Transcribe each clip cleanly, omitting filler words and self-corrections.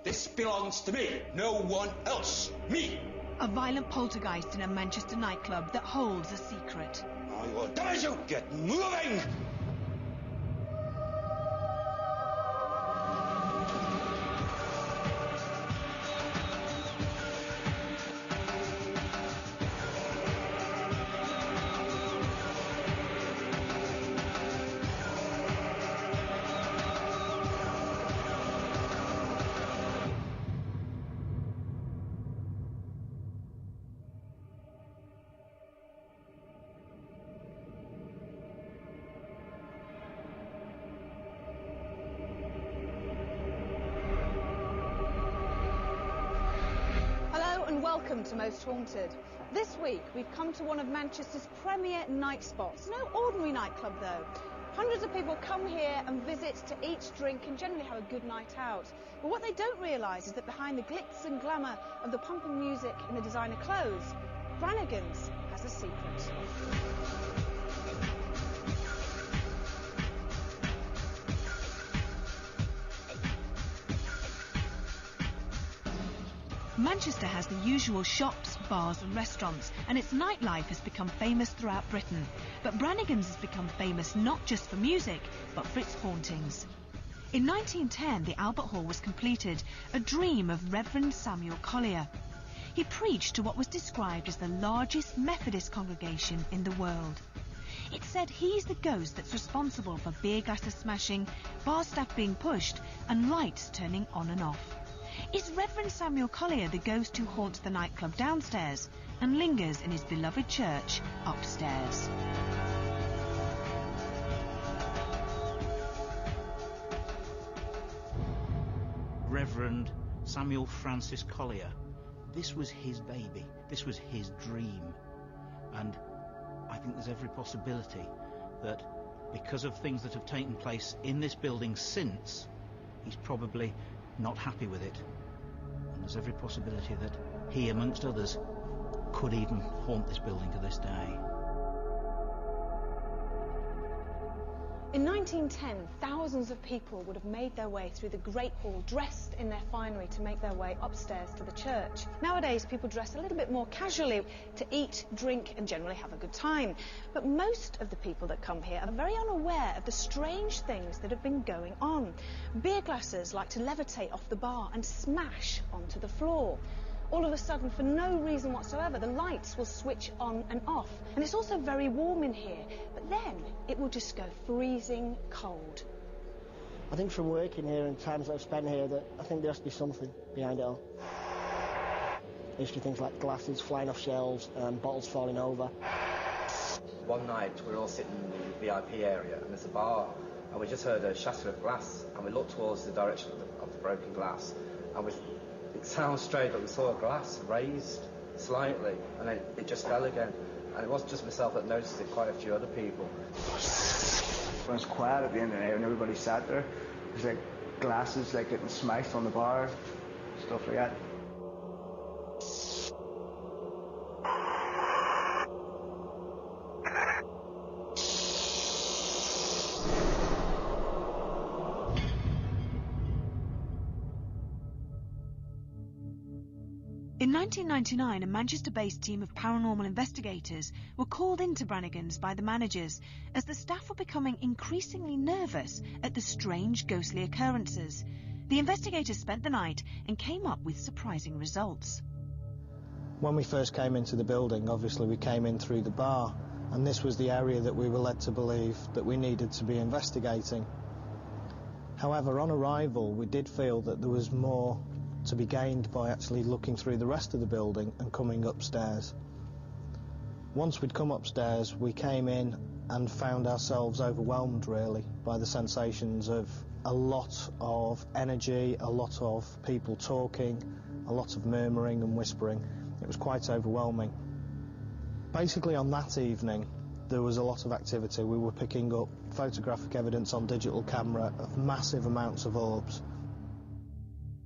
This belongs to me. No one else. Me. A violent poltergeist in a Manchester nightclub that holds a secret. I will damage you. Get moving. Welcome to Most Haunted. This week we've come to one of Manchester's premier night spots. No ordinary nightclub though. Hundreds of people come here and visit to eat, drink and generally have a good night out. But what they don't realise is that behind the glitz and glamour of the pumping music and the designer clothes, Brannigans has a secret. Manchester has the usual shops, bars and restaurants, and its nightlife has become famous throughout Britain. But Brannigans has become famous not just for music, but for its hauntings. In 1910, the Albert Hall was completed, a dream of Reverend Samuel Collier. He preached to what was described as the largest Methodist congregation in the world. It's said he's the ghost that's responsible for beer glasses smashing, bar staff being pushed, and lights turning on and off. Is Reverend Samuel Collier the ghost who haunts the nightclub downstairs and lingers in his beloved church upstairs? Reverend Samuel Francis Collier. This was his baby. This was his dream. And I think there's every possibility that because of things that have taken place in this building since, he's probably not happy with it. And there's every possibility that he, amongst others, could even haunt this building to this day. In 1910, thousands of people would have made their way through the Great Hall dressed in their finery to make their way upstairs to the church. Nowadays, people dress a little bit more casually to eat, drink and generally have a good time. But most of the people that come here are very unaware of the strange things that have been going on. Beer glasses like to levitate off the bar and smash onto the floor. All of a sudden, for no reason whatsoever, the lights will switch on and off. And it's also very warm in here, but then it will just go freezing cold. I think from working here and times I've spent here that I think there has to be something behind it all. There used to be things like glasses flying off shelves and bottles falling over. One night we were all sitting in the VIP area and there's a bar and we just heard a shatter of glass and we looked towards the direction of the broken glass and it sounds strange, but we saw a glass raised slightly and then it just fell again. And it wasn't just myself that noticed it, quite a few other people. When it was quiet at the end of the night and everybody sat there, there's like glasses like getting smashed on the bar, stuff like that. In 1999, a Manchester-based team of paranormal investigators were called into Brannigans by the managers as the staff were becoming increasingly nervous at the strange ghostly occurrences. The investigators spent the night and came up with surprising results. When we first came into the building, obviously we came in through the bar, and this was the area that we were led to believe that we needed to be investigating. However, on arrival, we did feel that there was more to be gained by actually looking through the rest of the building and coming upstairs. Once we'd come upstairs, we came in and found ourselves overwhelmed really by the sensations of a lot of energy, a lot of people talking, a lot of murmuring and whispering. It was quite overwhelming. Basically on that evening there was a lot of activity. We were picking up photographic evidence on digital camera of massive amounts of orbs.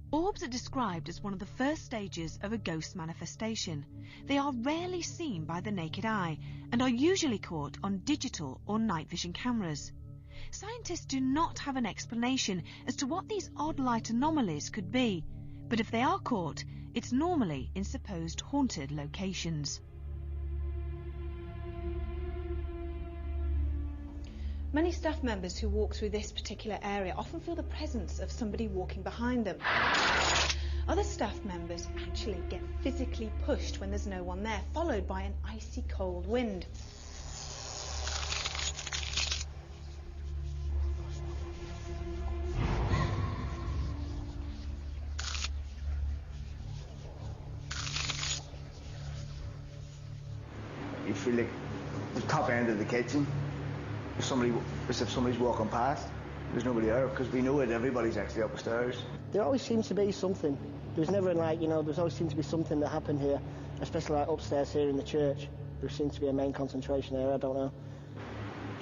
Orbs are described as one of the first stages of a ghost manifestation. They are rarely seen by the naked eye and are usually caught on digital or night vision cameras. Scientists do not have an explanation as to what these odd light anomalies could be, But if they are caught, it's normally in supposed haunted locations. Many staff members who walk through this particular area often feel the presence of somebody walking behind them. Other staff members actually get physically pushed when there's no one there, followed by an icy cold wind. You feel like the top end of the kitchen, as if somebody's walking past. There's nobody there, because we know that everybody's actually upstairs. There always seems to be something. There's never there's always seems to be something that happened here, especially like upstairs here in the church. There seems to be a main concentration there, I don't know.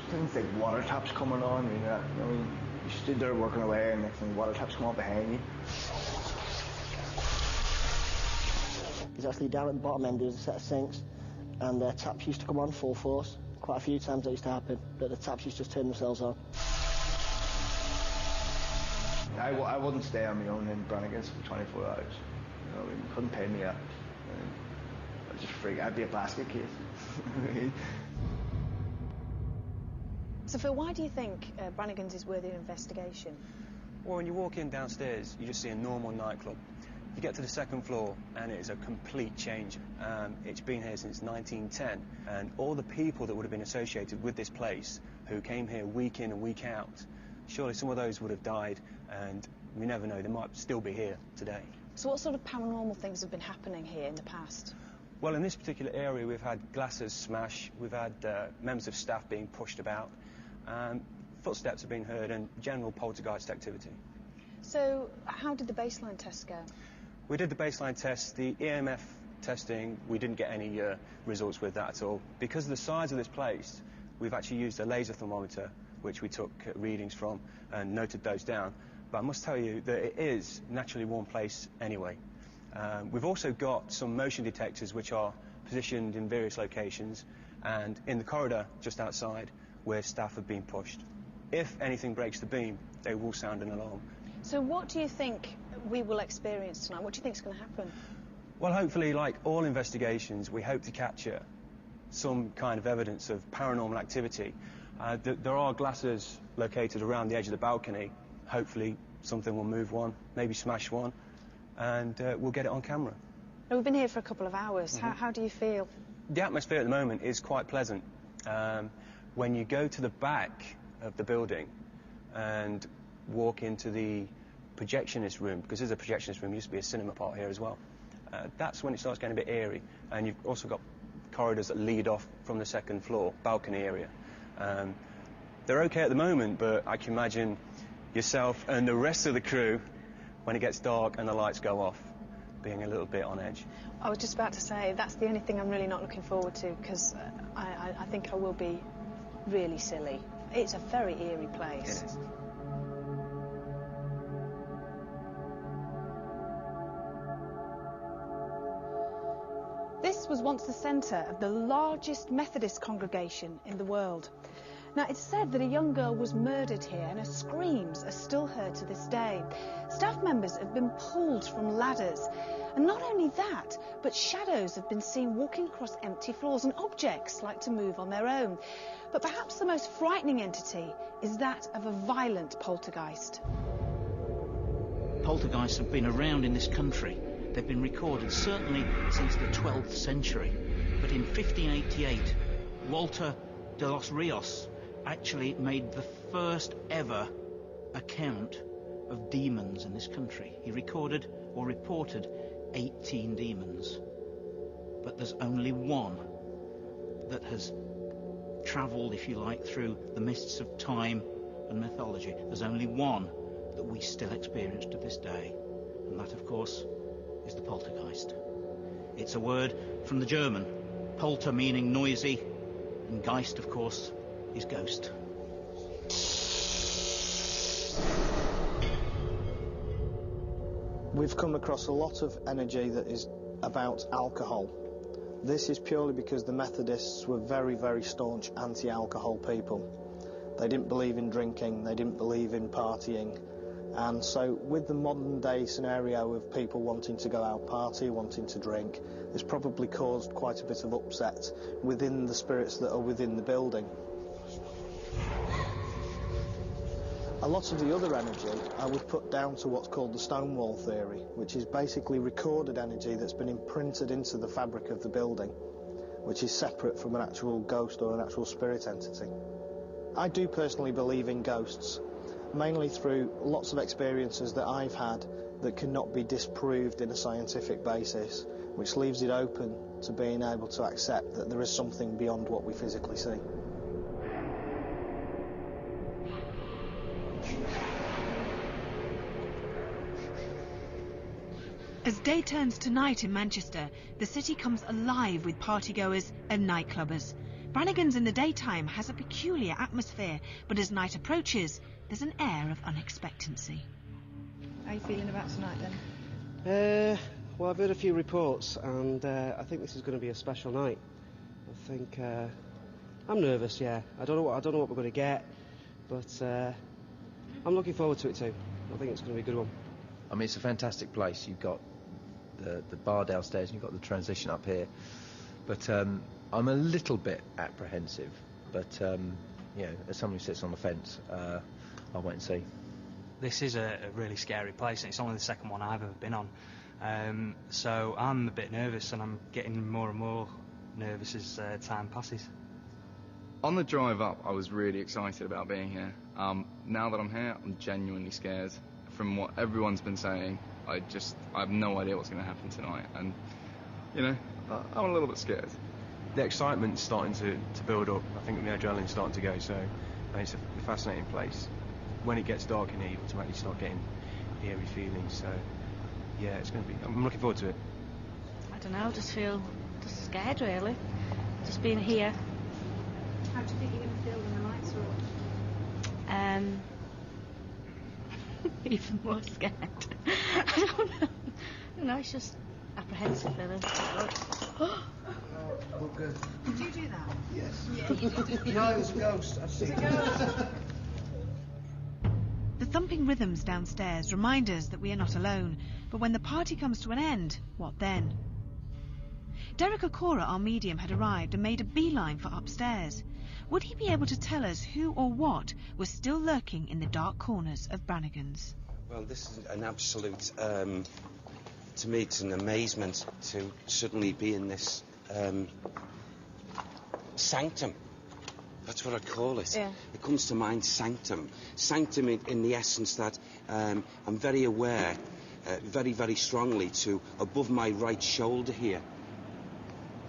Things like water taps coming on, you stood there working away and next thing water taps come on behind you. There's actually down at the bottom end there's a set of sinks, and the taps used to come on full force. Quite a few times that used to happen, but the taps used to just turn themselves on. I wouldn't stay on my own in Brannigans for 24 hours. You couldn't pay me that. I'd just freak. I'd be a basket case. So Phil, why do you think Brannigans is worthy of investigation? Well, when you walk in downstairs, you just see a normal nightclub. You get to the second floor and it is a complete change. It's been here since 1910, and all the people that would have been associated with this place, who came here week in and week out, surely some of those would have died, and we never know, they might still be here today. So what sort of paranormal things have been happening here in the past? Well, in this particular area we've had glasses smash, we've had members of staff being pushed about, footsteps have been heard, and general poltergeist activity. So how did the baseline test go? We did the baseline test, the EMF testing, we didn't get any results with that at all. Because of the size of this place, we've actually used a laser thermometer, which we took readings from and noted those down. But I must tell you that it is a naturally warm place anyway. We've also got some motion detectors which are positioned in various locations and in the corridor just outside where staff have been pushed. If anything breaks the beam, they will sound an alarm. So what do you think we will experience tonight? What do you think is going to happen? Well, hopefully, like all investigations, we hope to capture some kind of evidence of paranormal activity. There are glasses located around the edge of the balcony. Hopefully something will move one, maybe smash one, and we'll get it on camera. Now, we've been here for a couple of hours. Mm-hmm. How do you feel? The atmosphere at the moment is quite pleasant. When you go to the back of the building and walk into the projectionist room, because there's a projectionist room, used to be a cinema part here as well, that's when it starts getting a bit eerie. And you've also got corridors that lead off from the second floor, balcony area. They're okay at the moment, but I can imagine yourself and the rest of the crew, when it gets dark and the lights go off, being a little bit on edge. I was just about to say, that's the only thing I'm really not looking forward to, because I think I will be really silly. It's a very eerie place. It is. This was once the centre of the largest Methodist congregation in the world. Now, it's said that a young girl was murdered here and her screams are still heard to this day. Staff members have been pulled from ladders. And not only that, but shadows have been seen walking across empty floors, and objects like to move on their own. But perhaps the most frightening entity is that of a violent poltergeist. Poltergeists have been around in this country. They've been recorded certainly since the 12th century. But in 1588, Walter de los Rios actually made the first ever account of demons in this country. He recorded or reported 18 demons. But there's only one that has travelled, if you like, through the mists of time and mythology. There's only one that we still experience to this day. And that, of course, is the poltergeist. It's a word from the German. Polter meaning noisy, and Geist, of course, is ghost. We've come across a lot of energy that is about alcohol. This is purely because the Methodists were very, very staunch anti-alcohol people. They didn't believe in drinking, they didn't believe in partying, And so with the modern day scenario of people wanting to go out party, wanting to drink, it's probably caused quite a bit of upset within the spirits that are within the building. A lot of the other energy I would put down to what's called the Stonewall theory, which is basically recorded energy that's been imprinted into the fabric of the building, which is separate from an actual ghost or an actual spirit entity. I do personally believe in ghosts, mainly through lots of experiences that I've had that cannot be disproved in a scientific basis, which leaves it open to being able to accept that there is something beyond what we physically see. As day turns to night in Manchester, the city comes alive with partygoers and nightclubbers. Brannigans in the daytime has a peculiar atmosphere, but as night approaches, there's an air of unexpectancy. How are you feeling about tonight then? Well, I've heard a few reports, and I think this is going to be a special night. I think I'm nervous. Yeah, I don't know what we're going to get, but I'm looking forward to it too. I think it's going to be a good one. I mean, it's a fantastic place. You've got the bar downstairs, and you've got the transition up here. But I'm a little bit apprehensive. But you know, as someone who sits on the fence, I'll wait and see. This is a really scary place, and it's only the second one I've ever been on. So I'm a bit nervous, and I'm getting more and more nervous as time passes. On the drive up, I was really excited about being here. Now that I'm here, I'm genuinely scared. From what everyone's been saying, I have no idea what's going to happen tonight, and you know, I'm a little bit scared. The excitement's starting to build up. I think the adrenaline's starting to go, so it's a fascinating place. When it gets dark in here, you automatically start getting the eerie feelings, so yeah, it's going to be, I'm looking forward to it. I don't know, just feel scared really, just being here. How do you think you're going to feel when the lights are on? Even more scared. I don't know. No, it's just apprehensive, really. We're good. Did you do that? Yes. Yeah, you did. No, it was a ghost. I've seen it. The thumping rhythms downstairs remind us that we are not alone, but when the party comes to an end, what then? Derek Okora, our medium, had arrived and made a beeline for upstairs. Would he be able to tell us who or what was still lurking in the dark corners of Brannigans? Well, this is an absolute, to me, it's an amazement to suddenly be in this sanctum. That's what I'd call it. Yeah. It comes to mind, sanctum. Sanctum in the essence that I'm very aware, very, very strongly, to above my right shoulder here,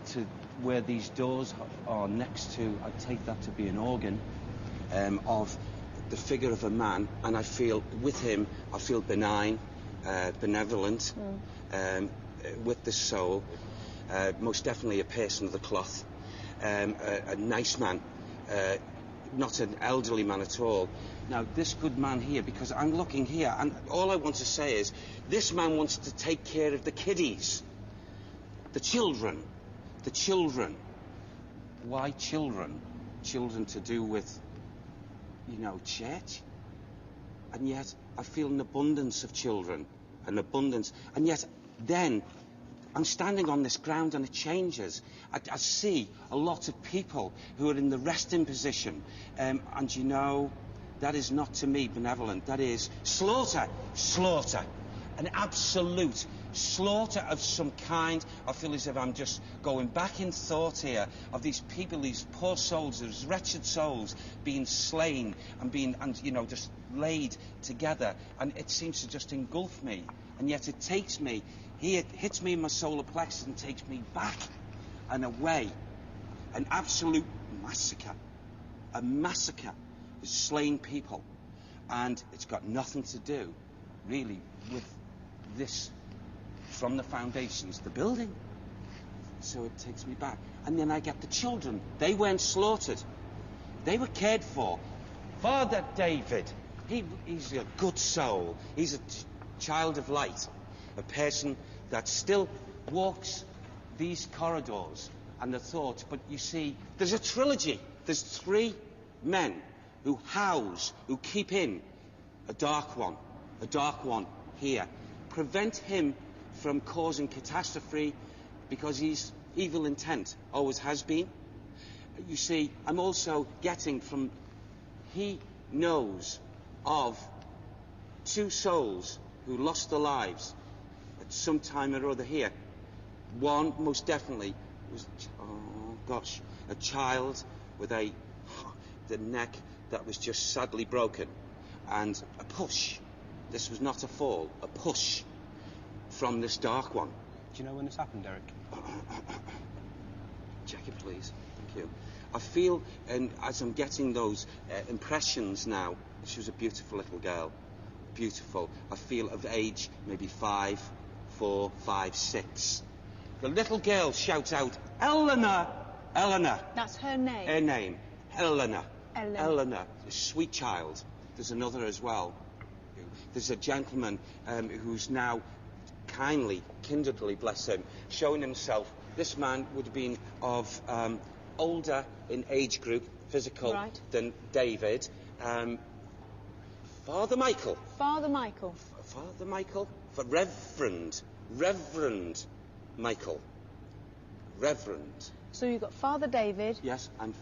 to where these doors are next to, I take that to be an organ, of the figure of a man, and I feel, with him, I feel benign, benevolent, with the soul, most definitely a person of the cloth, a nice man, not an elderly man at all. Now, this good man here, because I'm looking here, and all I want to say is, this man wants to take care of the kiddies, the children. The children. Why children? Children to do with, you know, church. And yet I feel an abundance of children, an abundance. And yet then I'm standing on this ground and it changes. I see a lot of people who are in the resting position. And you know, that is not to me benevolent. That is slaughter. Slaughter. An absolute slaughter of some kind. I feel as if I'm just going back in thought here of these people, these poor souls, these wretched souls being slain and you know, just laid together, and it seems to just engulf me, and yet it takes me here, it hits me in my solar plexus and takes me back and away. An absolute massacre, a massacre of slain people, and it's got nothing to do really with this, from the foundations, the building. So it takes me back. And then I get the children. They weren't slaughtered. They were cared for. Father David, he's a good soul. He's a child of light. A person that still walks these corridors and the thought. But you see, there's a trilogy. There's three men who house, who keep in a dark one. a dark one here. Prevent him from causing catastrophe because he's evil intent, always has been. You see, I'm also getting from... He knows of 2 souls who lost their lives at some time or other here. One, most definitely, was, oh gosh, a child with the neck that was just sadly broken. And a push. This was not a fall, a push from this dark one. Do you know when this happened, Derek? Check it, please. Thank you. I feel, and as I'm getting those impressions now, she was a beautiful little girl. Beautiful. I feel of age maybe 5, 4, 5, 6. The little girl shouts out, Eleanor! Eleanor! That's her name? Her name. Eleanor. Eleanor. Eleanor. A sweet child. There's another as well. There's a gentleman who's now kindly, kindredly, bless him, showing himself. This man would have been of older in age group, physical, right, than David. Father Michael. Father Michael. Father Michael? Reverend Michael. Reverend. So you've got Father David. Yes, and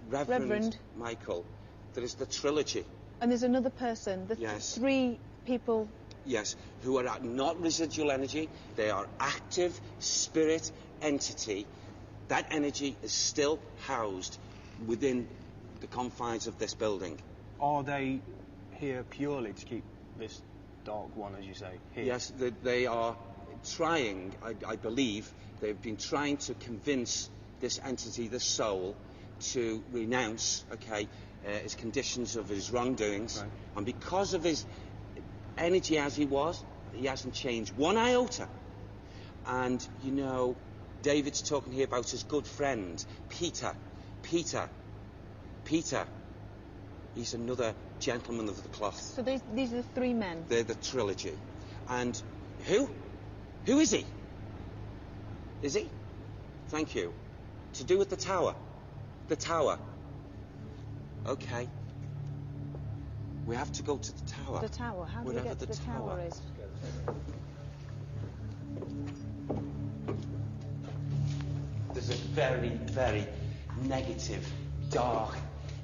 Reverend Michael. There is the trilogy. And there's another person. Yes. 3 people. Yes, who are not residual energy. They are active spirit entity. That energy is still housed within the confines of this building. Are they here purely to keep this dark one, as you say, here? Yes, they are trying, I believe, they've been trying to convince this entity, this soul, to renounce, his conditions of his wrongdoings. Right. And because of his energy as he was, he hasn't changed 1 iota. And, you know, David's talking here about his good friend, Peter. He's another gentleman of the cloth. So these are the 3 men? They're the trilogy. And who? Who is he? Is he? Thank you. To do with the tower. The tower. Okay. We have to go to the tower. The tower? How do we get to the tower is? There's a very, very negative, dark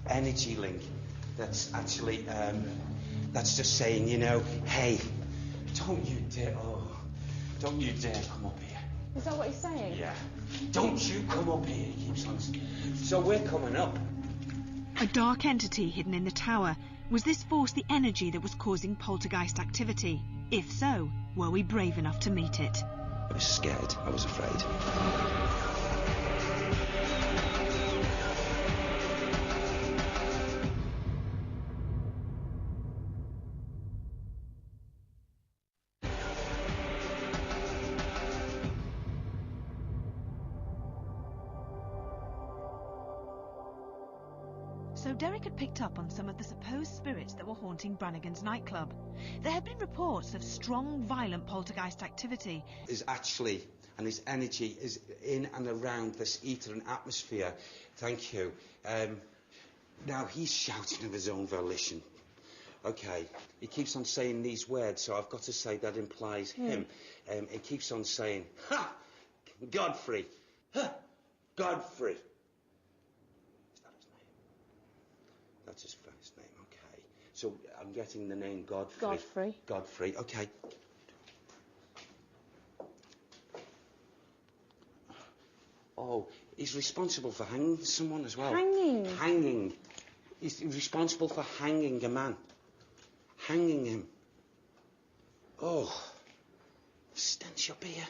energy link that's actually, that's just saying, you know, hey, don't you dare come up here. Is that what he's saying? Yeah. Don't you come up here, he keeps on saying. So we're coming up. A dark entity hidden in the tower. Was this force the energy that was causing poltergeist activity? If so, were we brave enough to meet it? I was scared. I was afraid. So Derek had picked up on some of the supposed spirits that were haunting Brannigans nightclub. There had been reports of strong, violent poltergeist activity. Is actually, and his energy is in and around this ether and atmosphere. Thank you. Now he's shouting of his own volition. Okay, he keeps on saying these words, so I've got to say that implies him. He keeps on saying, ha! Godfrey! Ha! Godfrey! That's his first name, okay. So I'm getting the name Godfrey. Godfrey. Godfrey, okay. Oh, he's responsible for hanging someone as well. Hanging? Hanging. He's responsible for hanging a man. Hanging him. Oh, stench up here.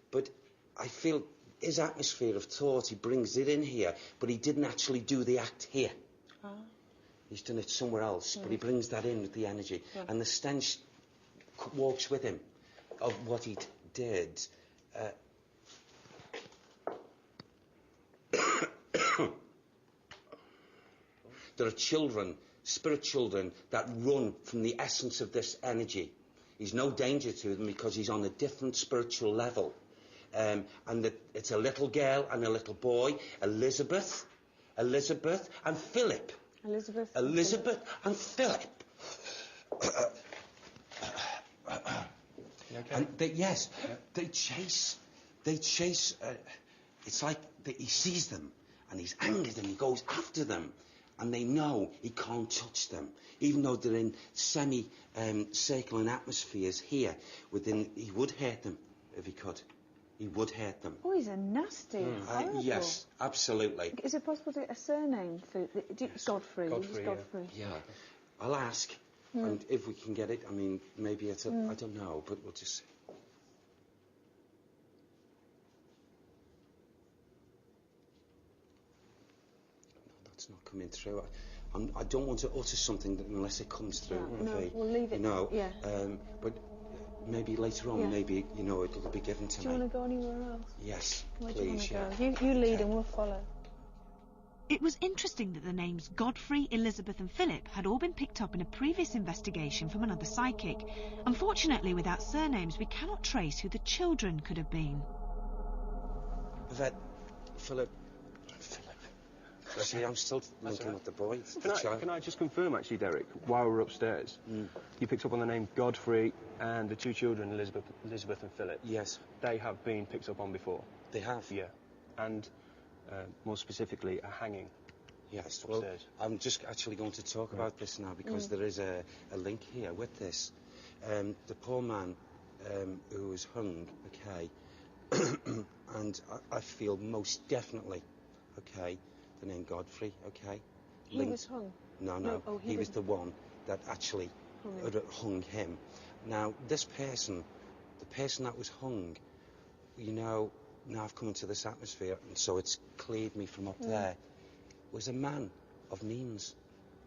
But I feel his atmosphere of thought, he brings it in here, but he didn't actually do the act here. Oh. He's done it somewhere else, but he brings that in with the energy. Yeah. And the stench walks with him of what he did. There are children, spirit children, that run from the essence of this energy. He's no danger to them because he's on a different spiritual level. And it's a little girl and a little boy, Elizabeth and Philip. Elizabeth and Philip. okay? And they chase. It's like he sees them, and he's angered, and he goes after them, and they know he can't touch them, even though they're in semi-circling atmospheres here. He would hurt them if he could. He would hurt them. Oh, he's a nasty, horrible. Yes, absolutely. Is it possible to get a surname for Godfrey? Godfrey. Yeah. I'll ask, and if we can get it, I mean, maybe it's I don't know, but we'll just see. No, that's not coming through. I don't want to utter something unless it comes through. No, we'll leave it. Yeah. But maybe later on, maybe, it'll be given to me. Do you want to go anywhere else? Yes, Where please, do you want to go? You lead and we'll follow. It was interesting that the names Godfrey, Elizabeth and Philip had all been picked up in a previous investigation from another psychic. Unfortunately, without surnames, we cannot trace who the children could have been. Philip. See, I'm still linking with the boys. Can I just confirm, actually, Derek, while we're upstairs, you picked up on the name Godfrey and the two children, Elizabeth and Philip. Yes. They have been picked up on before. They have? Yeah. And more specifically, a hanging. Yes, upstairs. Well, I'm just actually going to talk about this now because there is a link here with this. The poor man who was hung, okay, and I feel most definitely, okay, the name Godfrey, okay? He was hung? No. He was the one that actually hung him. Now, this person, the person that was hung, now I've come into this atmosphere, and so it's cleared me from up there, was a man of means.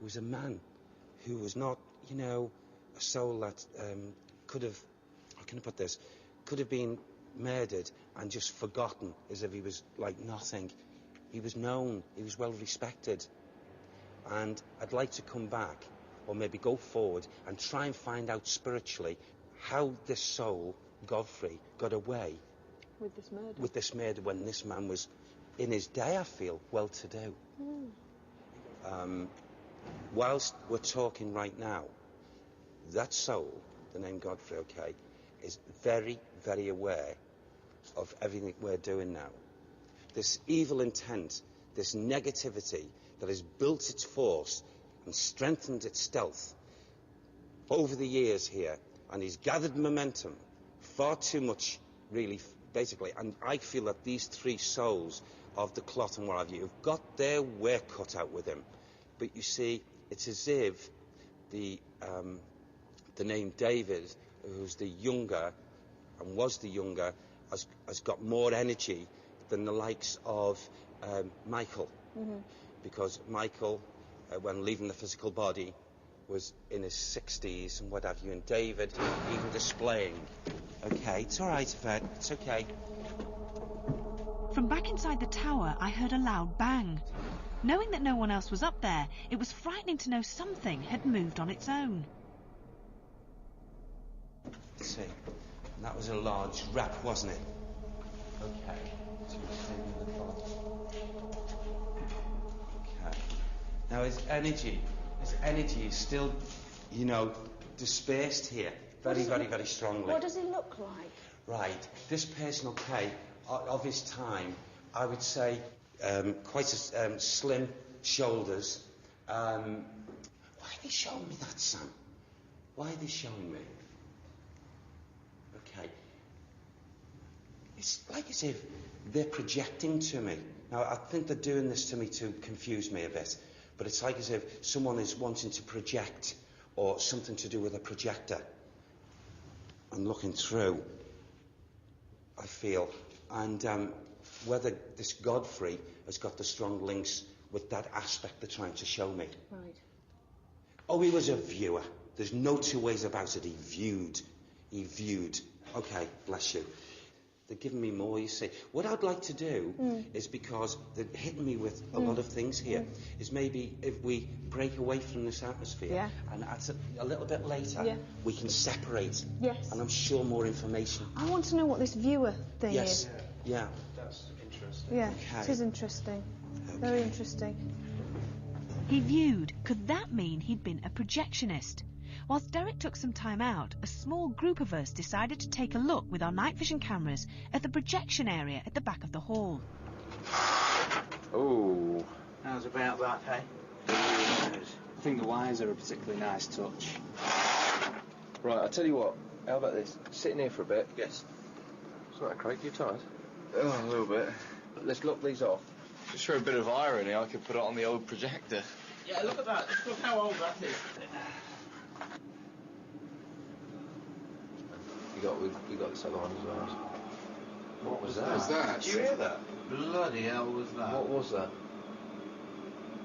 Was a man who was not, a soul that could have, how can I put this, could have been murdered and just forgotten as if he was like nothing. He was known, he was well respected. And I'd like to come back, or maybe go forward, and try and find out spiritually how this soul, Godfrey, got away with this murder when this man was, in his day, I feel, well-to-do. Whilst we're talking right now, that soul, the name Godfrey, okay, is very, very aware of everything we're doing now. This evil intent, this negativity that has built its force and strengthened its stealth over the years here, and he's gathered momentum, far too much, really, basically. And I feel that these three souls of the cloth and what have you have got their work cut out with him. But you see, it's as if the name David, who's the younger, and was the younger, has got more energy than the likes of Michael. Because Michael, when leaving the physical body, was in his 60s and what have you, and David even displaying. Okay, it's all right, Yvette, it's okay. From back inside the tower, I heard a loud bang. Knowing that no one else was up there, it was frightening to know something had moved on its own. Let's see, and that was a large rat, wasn't it? Okay. Okay. Now his energy is still, dispersed here, very, very, very strongly. What does he look like? Right. This person, okay, of his time, I would say quite slim shoulders. Why are they showing me that, Sam? Why are they showing me? Okay. It's like as if they're projecting to me. Now, I think they're doing this to me to confuse me a bit, but it's like as if someone is wanting to project, or something to do with a projector. I'm looking through, I feel, and whether this Godfrey has got the strong links with that aspect they're trying to show me. Right. Oh, he was a viewer. There's no two ways about it. He viewed. Okay, bless you. They're giving me more, you see. What I'd like to do is, because they're hitting me with a lot of things here, is maybe if we break away from this atmosphere and at a little bit later we can separate. Yes. And I'm sure more information. I want to know what this viewer thing is. Yes. Yeah. That's interesting. Yeah, it is interesting. Okay. Very interesting. He viewed. Could that mean he'd been a projectionist? Whilst Derek took some time out, a small group of us decided to take a look with our night vision cameras at the projection area at the back of the hall. Oh. How's about that, hey? I think the wires are a particularly nice touch. Right, I'll tell you what. How about this? Sitting here for a bit. Yes. It's all right, Craig. You tired? Oh, a little bit. Let's lock these off. Just for a bit of irony, I could put it on the old projector. Yeah, look at that. Look how old that is. We got this other one as well. What was that? What was that? Did you hear that? Bloody hell was that? What was that?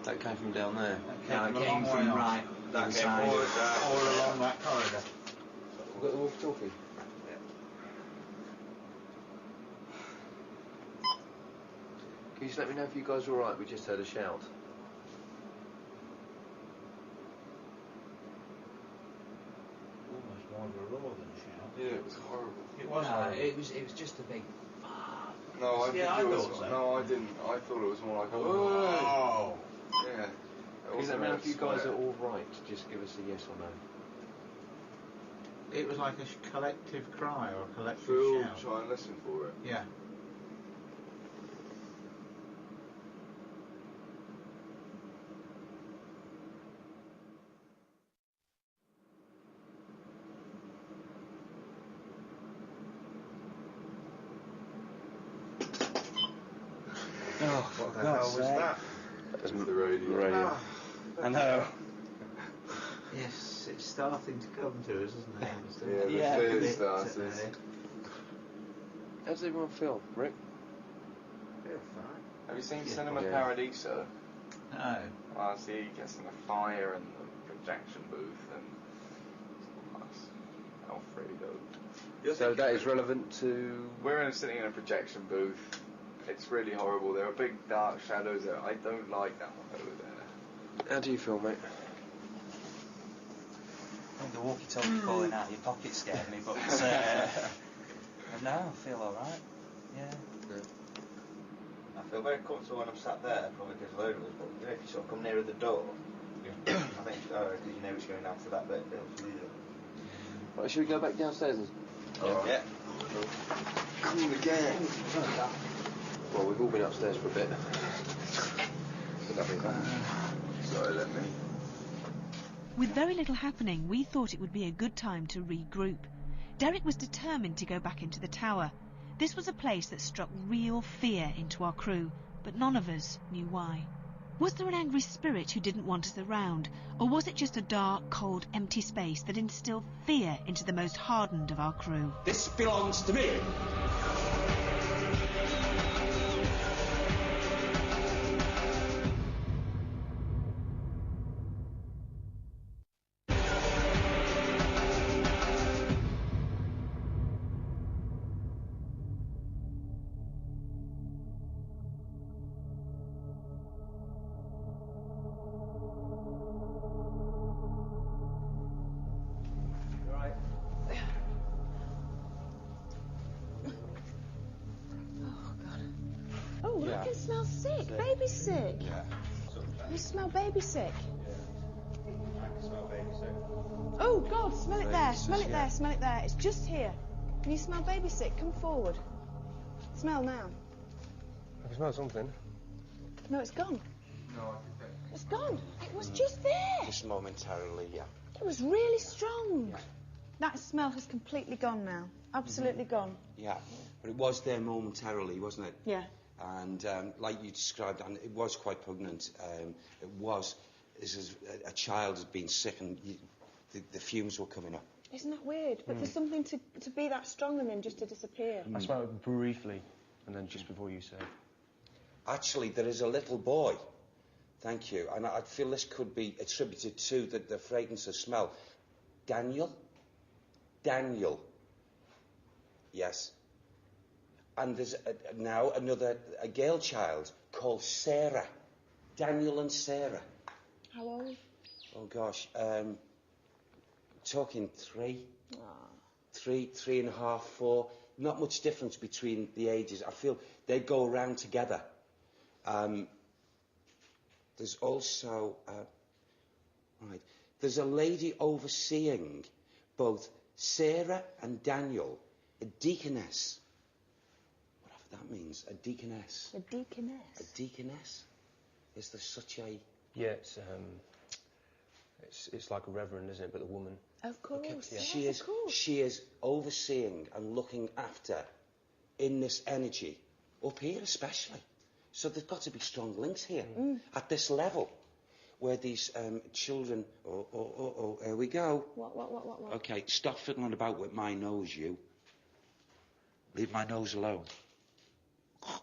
That came from down there. That came from right. That came all along that corridor. We've got the walkie-talkie. Can you just let me know if you guys are all right? We just heard a shout. Almost more of a roar than a shout. Yeah, it was horrible. It was horrible. It was just a big... No, I thought so. No, I didn't. I thought it was more like, Oh! Yeah. Can you let me know if you guys are all right? Just give us a yes or no. It was like a collective cry or a collective Phil, shout. try and listen for it. Yeah. Oh, what the hell was that? That was the radio. Ah, I know. Yes, it's starting to come to us, isn't it? Yeah, the fear started. How does everyone feel, Rick? Feel fine. Have you seen Cinema Paradiso? No. Well, see, he gets in the fire and the projection booth, and that's Alfredo. So that is relevant to... We're sitting in a projection booth. It's really horrible. There are big dark shadows there. I don't like that one over there. How do you feel, mate? I think the walkie-talkie falling out of your pocket scared me, but no, I feel alright. Yeah. I feel very comfortable when I'm sat there, probably because of load of us, but you know, if you sort of come nearer the door, I think, because you know it's going down to that bit. Right, should we go back downstairs? Yeah. Come again. Well, we've all been upstairs for a bit. Sorry, let me. With very little happening, we thought it would be a good time to regroup. Derek was determined to go back into the tower. This was a place that struck real fear into our crew, but none of us knew why. Was there an angry spirit who didn't want us around, or was it just a dark, cold, empty space that instilled fear into the most hardened of our crew? This belongs to me. I can smell sick. Baby sick. Yeah. You smell baby sick. I can smell baby sick. Oh, God, smell it there. Smell it there. Smell it there. It's just here. Can you smell baby sick? Come forward. Smell now. I can smell something. No, it's gone. No, I can It's gone. It was just there. Just momentarily, yeah. It was really strong. That smell has completely gone now. Absolutely gone. Yeah, but it was there momentarily, wasn't it? Yeah. And like you described, and it was quite poignant. It was, as a child has been sick and the fumes were coming up. Isn't that weird? But for something to be that strong and then just to disappear. I smelled it briefly, and then just before you said. Actually, there is a little boy. Thank you. And I feel this could be attributed to the fragrance of smell. Daniel? Daniel. Yes. And there's now a girl child called Sarah. Daniel and Sarah. How old? Oh, gosh. Talking 3. 3.5, 4. Not much difference between the ages. I feel they go around together. There's also... right. There's a lady overseeing both Sarah and Daniel, a deaconess. Whatever that means, a deaconess. A deaconess? A deaconess? Is there such a... Yeah, it's like a reverend, isn't it, but a woman. Of course, Okay, yes, of course. She is overseeing and looking after in this energy, up here especially. So there's got to be strong links here, at this level, where these children... Oh, here we go. What? Okay, stop fiddling about with my nose, you. Leave my nose alone. Oh.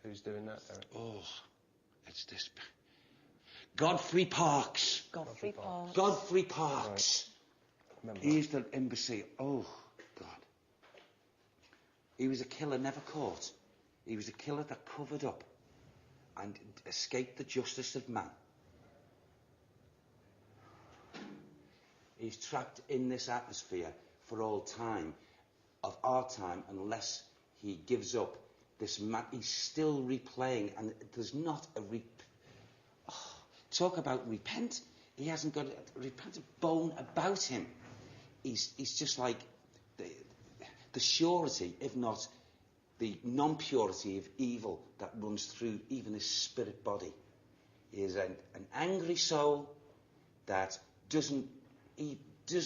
Who's doing that, Derek? Oh, it's this... Godfrey Parks. Godfrey Parks. Godfrey Parks. Right. He's the imbecile. Oh, God. He was a killer never caught. He was a killer that covered up and escaped the justice of man. He's trapped in this atmosphere for all time, of our time, unless he gives up this man. He's still replaying, and there's not a talk about repent. He hasn't got a repentant bone about him. He's just like the surety, if not the non-purity of evil that runs through even his spirit body. He is an angry soul that does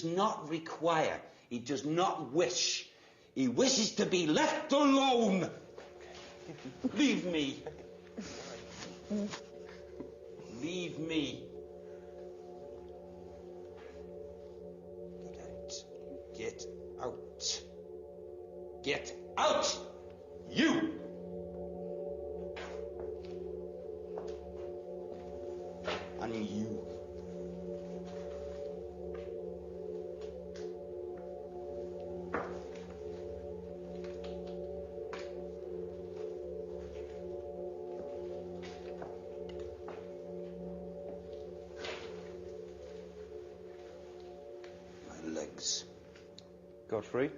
not require, he does not wish, he wishes to be left alone. Leave me. Leave me. Get out. Get out! You! And you. My legs. Godfrey,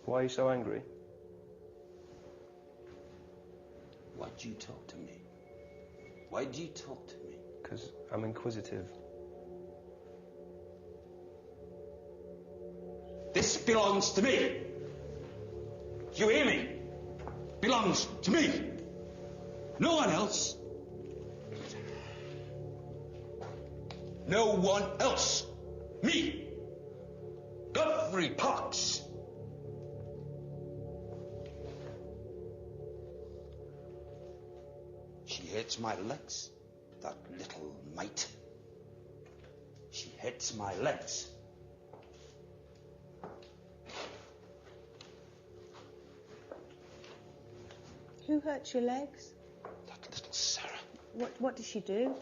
why are you so angry? Why do you talk to me? Why do you talk to me? Because I'm inquisitive. This belongs to me. You hear me? Belongs to me. No one else. No one else. Me. Godfrey Parks. She hates my legs, that little mite. She hates my legs. Who hurt your legs? That little Sarah. What did she do?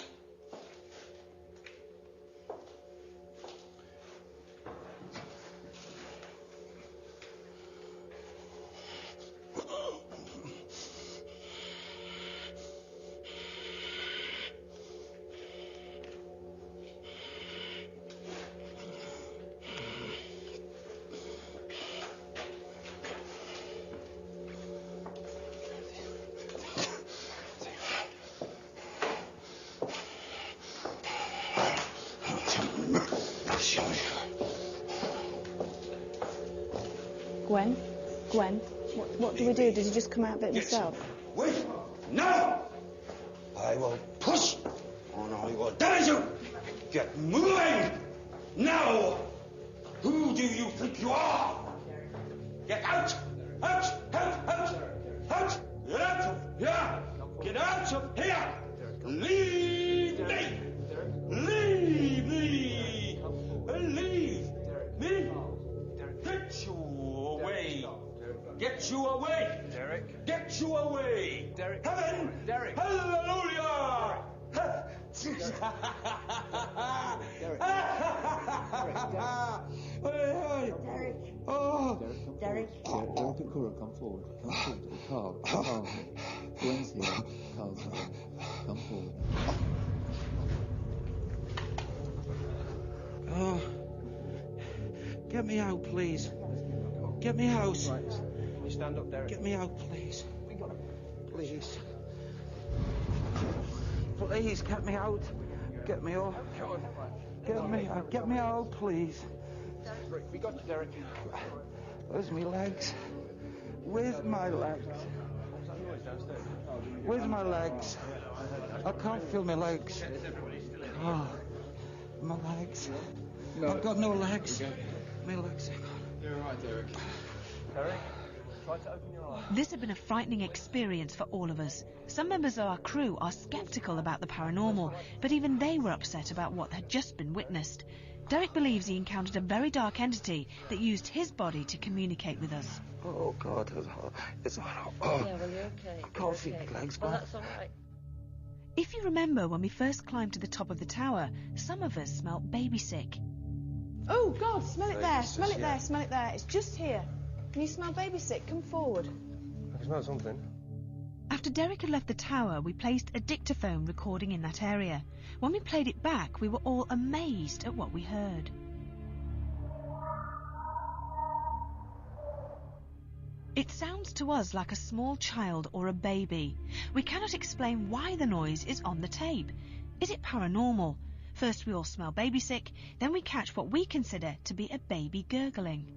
Gwen, what do we do? Did he just come out of it himself? Wait! No! I will push and I will damage you! Get moving! Now! Who do you think you are? Get out! Out! Out! Out! Out! Get out of here! Get out of here! Leave me! Leave me! Leave me! Get you away! Get you away! Derek! Get you away! Derek! Heaven! Derek! Hallelujah! Derek! Oh! Derek, don't pick her up. Come forward. Come forward. Carl. Gwen's here. Carl's here. Come forward. Oh. Get me out, please. Get me out. Right. You stand up, Derek. Get me out, please. Please. Please, get me out. Get me out. Get me out, please. We got you, Derek. Where's my legs? Where's my legs? Where's my legs? I can't feel my legs. Oh, my legs. No. I've got no legs. My legs are gone. You're all right, Derek. Derek, try to open your eyes. This had been a frightening experience for all of us. Some members of our crew are sceptical about the paranormal, but even they were upset about what had just been witnessed. Derek believes he encountered a very dark entity that used his body to communicate with us. Oh, God, it's hot. It's hot. Oh. Yeah, well, you're okay. I can't feel my legs, Well, man. that's all right. If you remember when we first climbed to the top of the tower, some of us smelt baby sick. Oh, God, smell it there, Jesus, smell it yeah. there, smell it there. It's just here. Can you smell baby sick? Come forward. I can smell something. After Derek had left the tower, we placed a dictaphone recording in that area. When we played it back, we were all amazed at what we heard. It sounds to us like a small child or a baby. We cannot explain why the noise is on the tape. Is it paranormal? First we all smell baby sick, then we catch what we consider to be a baby gurgling.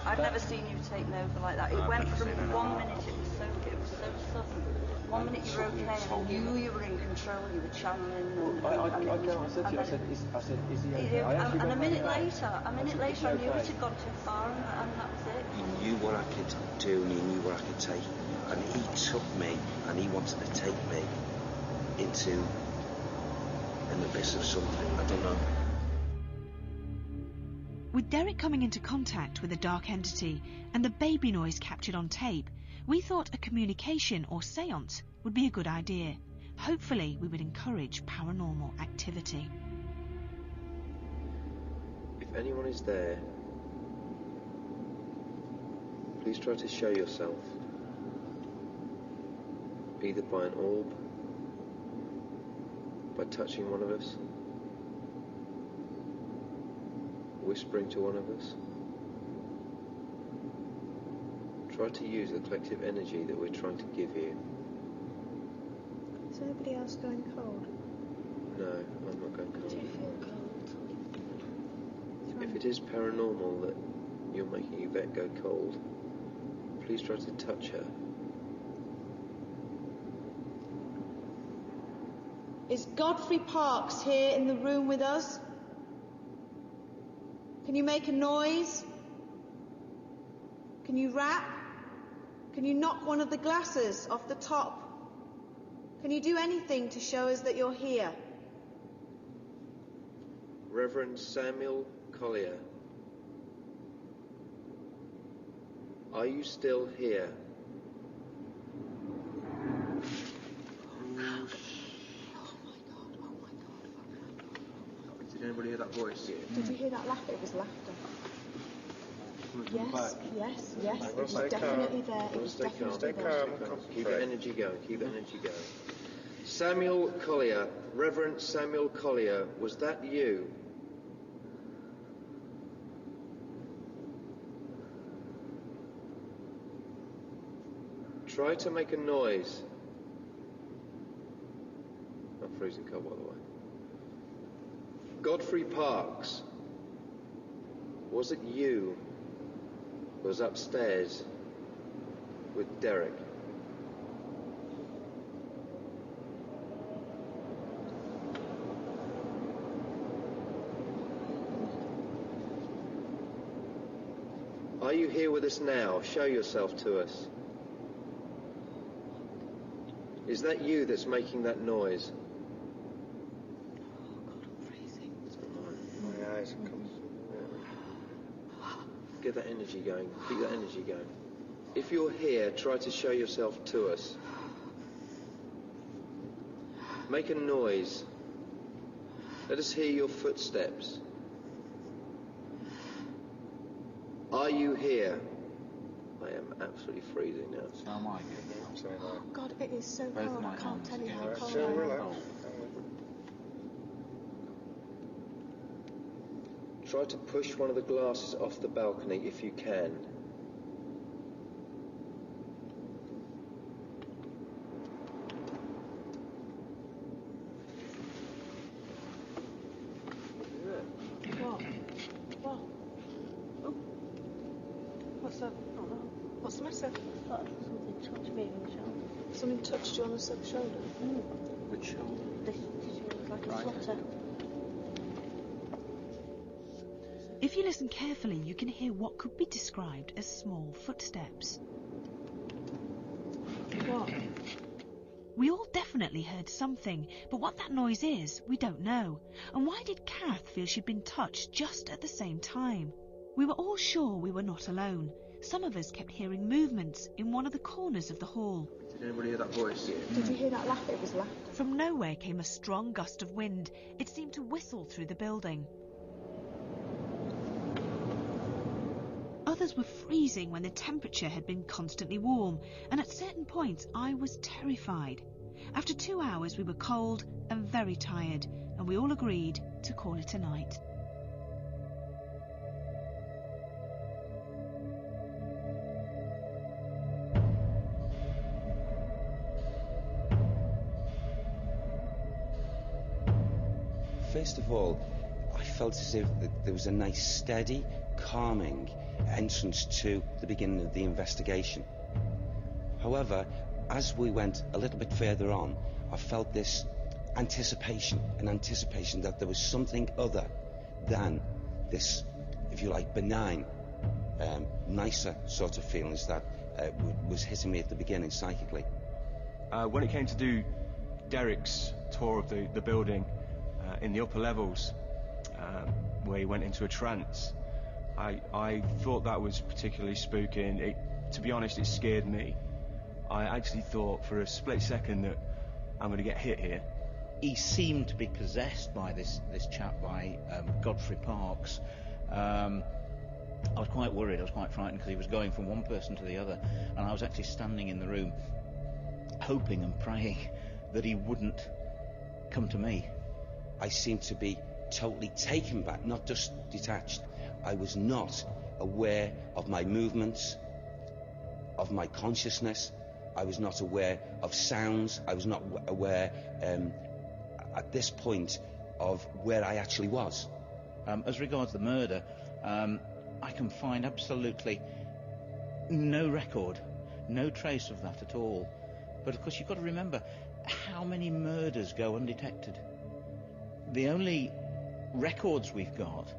I've never seen you taken over like that. It went from 1 minute, it was so sudden. 1 minute you were okay, and you knew you were in control, you were channeling. I said, is he okay? And a minute later, I knew it had gone too far, and that was it. He knew what I could do and he knew where I could take. And he took me and he wanted to take me into an abyss of something. I don't know. With Derek coming into contact with a dark entity and the baby noise captured on tape, we thought a communication or séance would be a good idea. Hopefully we would encourage paranormal activity. If anyone is there, please try to show yourself, either by an orb, by touching one of us, whispering to one of us. Try to use the collective energy that we're trying to give you. Is anybody else going cold? No, I'm not going cold. Do you feel cold? If it is paranormal that you're making Yvette go cold, please try to touch her. Is Godfrey Parks here in the room with us? Can you make a noise? Can you rap? Can you knock one of the glasses off the top? Can you do anything to show us that you're here? Reverend Samuel Collier, are you still here? Did anybody hear that voice? Did you hear that laughter? It was laughter. Yes. It was definitely there. It was definitely there. Keep that energy going. Keep that energy going. Samuel Collier, Reverend Samuel Collier, was that you? Try to make a noise. I'm freezing cold, by the way. Godfrey Parks, was it you who was upstairs with Derek? Are you here with us now? Show yourself to us. Is that you that's making that noise? My eyes are coming. Get that energy going. Keep that energy going. If you're here, try to show yourself to us. Make a noise. Let us hear your footsteps. Are you here? I am absolutely freezing now. So am I. Absolutely. Oh God, it is so Both cold. my I can't arms tell you how again. cold So I am. relax. Try to push one of the glasses off the balcony if you can. What's up? What's the matter? Something touched me on the shoulder. Something touched you on the shoulder? Which shoulder? This was like a flutter. If you listen carefully, you can hear what could be described as small footsteps. What? We all definitely heard something, but what that noise is, we don't know. And why did Kath feel she'd been touched just at the same time? We were all sure we were not alone. Some of us kept hearing movements in one of the corners of the hall. Did anybody hear that voice? Did you hear that laugh? It was laughter. From nowhere came a strong gust of wind. It seemed to whistle through the building. Others were freezing when the temperature had been constantly warm, and at certain points I was terrified. After 2 hours we were cold and very tired, and we all agreed to call it a night. First of all, I felt as if there was a nice, steady, calming entrance to the beginning of the investigation. However, as we went a little bit further on, I felt this anticipation, an anticipation that there was something other than this, if you like, benign, nicer sort of feelings that was hitting me at the beginning psychically. When it came to do Derek's tour of the building in the upper levels, where he went into a trance, I thought that was particularly spooky, and to be honest, it scared me. I actually thought for a split second that I'm going to get hit here. He seemed to be possessed by this chap, by Godfrey Parks. I was quite worried, I was quite frightened, because he was going from one person to the other, and I was actually standing in the room hoping and praying that he wouldn't come to me. I seemed to be totally taken back, not just detached. I was not aware of my movements, of my consciousness. I was not aware of sounds. I was not aware at this point of where I actually was. As regards the murder, I can find absolutely no record, no trace of that at all. But of course you've got to remember how many murders go undetected. The only records we've got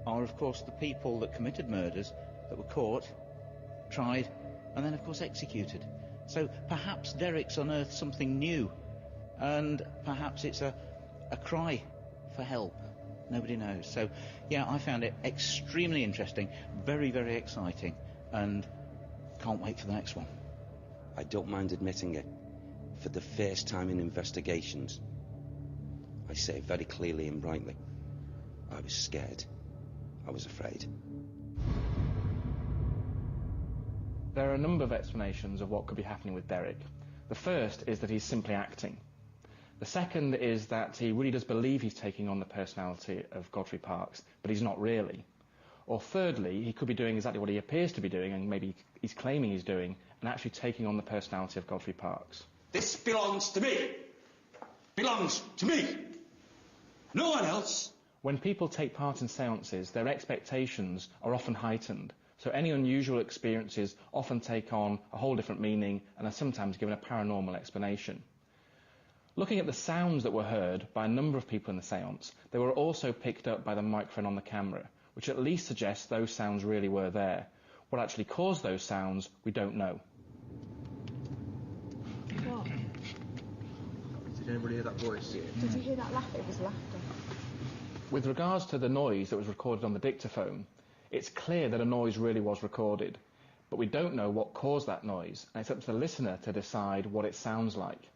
are, of course, the people that committed murders that were caught, tried, and then, of course, executed. So perhaps Derek's unearthed something new, and perhaps it's a cry for help. Nobody knows. So, yeah, I found it extremely interesting, very, very exciting, and can't wait for the next one. I don't mind admitting it. For the first time in investigations, I say very clearly and brightly, I was scared. I was afraid. There are a number of explanations of what could be happening with Derek. The first is that he's simply acting. The second is that he really does believe he's taking on the personality of Godfrey Parks, but he's not really. Or thirdly, he could be doing exactly what he appears to be doing, and maybe he's claiming he's doing, and actually taking on the personality of Godfrey Parks. This belongs to me. Belongs to me. No one else. When people take part in seances, their expectations are often heightened, so any unusual experiences often take on a whole different meaning and are sometimes given a paranormal explanation. Looking at the sounds that were heard by a number of people in the seance, they were also picked up by the microphone on the camera, which at least suggests those sounds really were there. What actually caused those sounds, we don't know. What? Did anybody hear that voice? Did you hear that laugh? It was laughter. With regards to the noise that was recorded on the dictaphone, it's clear that a noise really was recorded, but we don't know what caused that noise, and it's up to the listener to decide what it sounds like.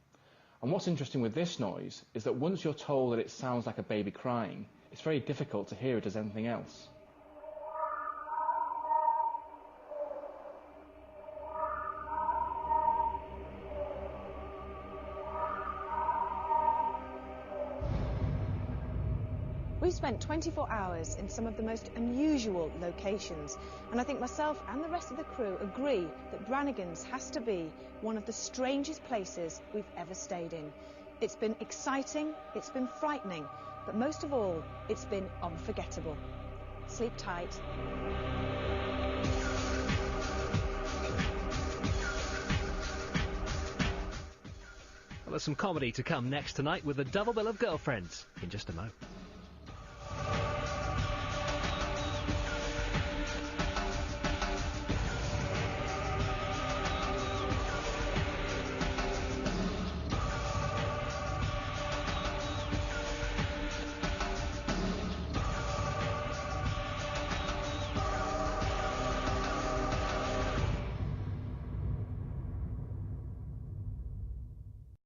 And what's interesting with this noise is that once you're told that it sounds like a baby crying, it's very difficult to hear it as anything else. We've spent 24 hours in some of the most unusual locations, and I think myself and the rest of the crew agree that Brannigans has to be one of the strangest places we've ever stayed in. It's been exciting, it's been frightening, but most of all, it's been unforgettable. Sleep tight. Well, there's some comedy to come next tonight with a double bill of Girlfriends in just a moment.